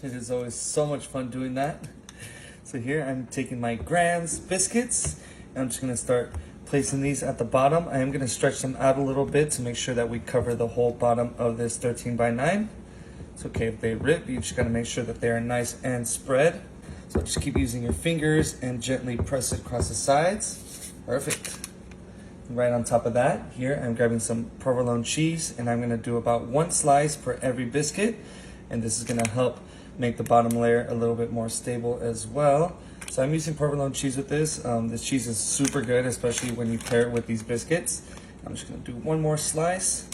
It is always so much fun doing that. So here I'm taking my Grand's biscuits and I'm just gonna start placing these at the bottom. I am gonna stretch them out a little bit to make sure that we cover the whole bottom of this 13 by 9. It's okay if they rip, you just gotta make sure that they are nice and spread. So just keep using your fingers and gently press it across the sides. Perfect. Right on top of that, here I'm grabbing some provolone cheese and I'm gonna do about 1 slice per every biscuit. And this is gonna help make the bottom layer a little bit more stable as well. So I'm using provolone cheese with this. This cheese is super good, especially when you pair it with these biscuits. I'm just gonna do 1 more slice.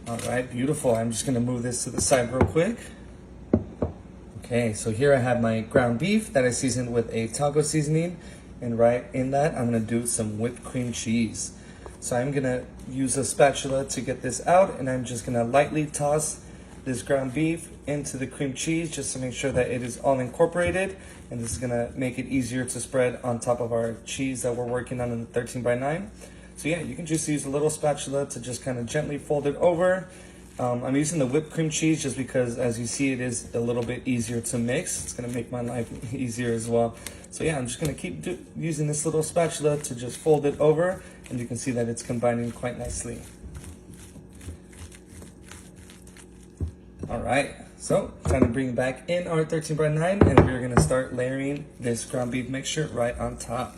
All right, beautiful. I'm just gonna move this to the side real quick. Okay, so here I have my ground beef that I seasoned with a taco seasoning. And right in that, I'm gonna do some whipped cream cheese. So I'm gonna use a spatula to get this out, and I'm just gonna lightly toss this ground beef into the cream cheese just to make sure that it is all incorporated. And this is gonna make it easier to spread on top of our cheese that we're working on in the 13 by 9. So yeah, you can just use a little spatula to just kind of gently fold it over. I'm using the whipped cream cheese just because, as you see, it is a little bit easier to mix. It's gonna make my life easier as well. So yeah, I'm just gonna keep using this little spatula to just fold it over, and you can see that it's combining quite nicely. All right, so time to bring back in our 13 by 9, and we're gonna start layering this ground beef mixture right on top.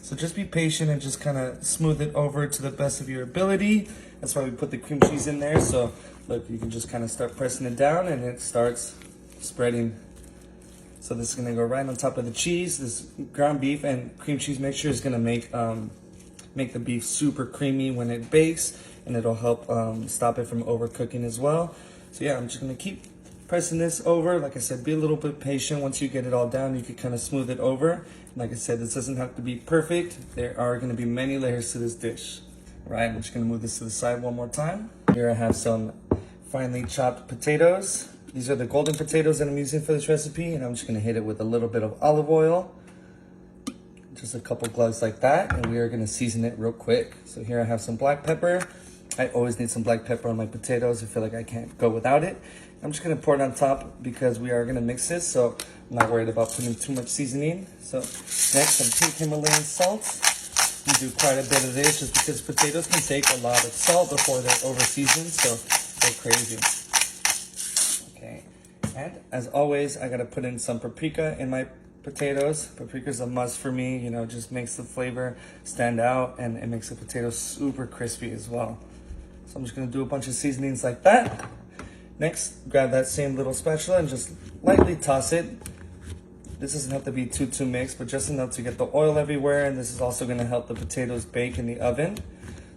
So just be patient and just kind of smooth it over to the best of your ability. That's why we put the cream cheese in there. So look, you can just kind of start pressing it down and it starts spreading. So this is gonna go right on top of the cheese. This ground beef and cream cheese mixture is gonna make the beef super creamy when it bakes, and it'll help stop it from overcooking as well. So yeah, I'm just gonna keep pressing this over. Like I said, be a little bit patient. Once you get it all down, you can kind of smooth it over. Like I said, this doesn't have to be perfect. There are gonna be many layers to this dish. All right, I'm just gonna move this to the side one more time. Here I have some finely chopped potatoes. These are the golden potatoes that I'm using for this recipe, and I'm just gonna hit it with a little bit of olive oil. Just a couple glugs like that, and we are gonna season it real quick. So here I have some black pepper. I always need some black pepper on my potatoes. I feel like I can't go without it. I'm just gonna pour it on top because we are gonna mix this, so I'm not worried about putting too much seasoning. So next, some pink Himalayan salt. We do quite a bit of this just because potatoes can take a lot of salt before they're over seasoned, so they're crazy. Okay, and as always, I gotta put in some paprika in my potatoes. Paprika's a must for me, you know, it just makes the flavor stand out and it makes the potatoes super crispy as well. So I'm just gonna do a bunch of seasonings like that. Next, grab that same little spatula and just lightly toss it. This doesn't have to be too mixed, but just enough to get the oil everywhere, and this is also gonna help the potatoes bake in the oven.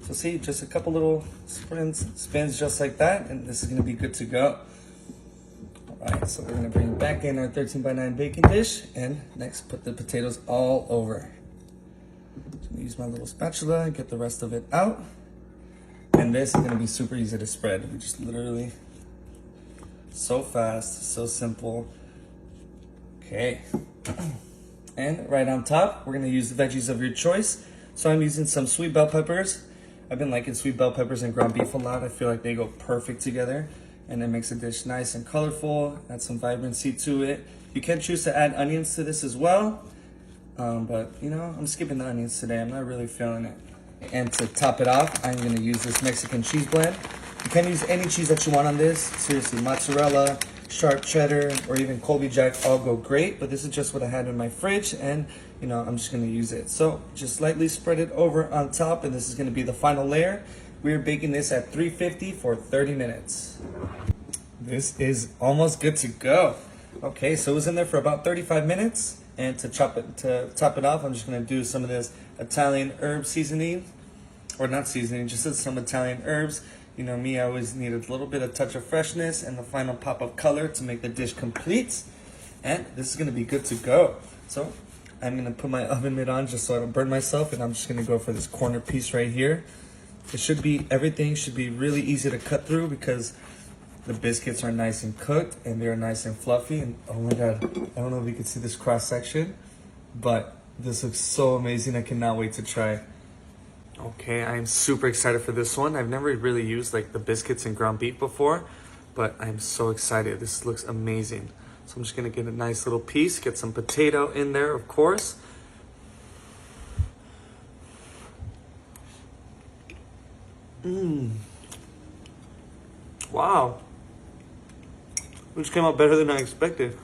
So see, just a couple little spins just like that, and this is gonna be good to go. All right, so we're gonna bring back in our 13 by 9 baking dish, and next put the potatoes all over. So I'm gonna use my little spatula and get the rest of it out. And this is gonna be super easy to spread. We just literally, so fast, so simple. Okay, and right on top, we're gonna use the veggies of your choice. So I'm using some sweet bell peppers. I've been liking sweet bell peppers and ground beef a lot. I feel like they go perfect together, and it makes the dish nice and colorful, add some vibrancy to it. You can choose to add onions to this as well, but you know, I'm skipping the onions today. I'm not really feeling it. And to top it off, I'm gonna use this Mexican cheese blend. You can use any cheese that you want on this. Seriously, mozzarella, sharp cheddar, or even Colby Jack all go great, but this is just what I had in my fridge, and you know, I'm just gonna use it. So just lightly spread it over on top, and this is gonna be the final layer. We're baking this at 350 for 30 minutes. This is almost good to go. Okay, so it was in there for about 35 minutes, and to top it off, I'm just gonna do some of this Italian herb seasoning, or not seasoning, just some Italian herbs. You know me, I always need a little bit of touch of freshness and the final pop of color to make the dish complete. And this is gonna be good to go. So I'm gonna put my oven mitt on just so I don't burn myself, and I'm just gonna go for this corner piece right here. Everything should be really easy to cut through because the biscuits are nice and cooked and they're nice and fluffy. And oh my God, I don't know if you can see this cross section, but this looks so amazing. I cannot wait to try. Okay, I'm super excited for this one. I've never really used like the biscuits and ground beef before, but I'm so excited. This looks amazing. So I'm just gonna get a nice little piece, get some potato in there, of course. Wow. Which came out better than I expected.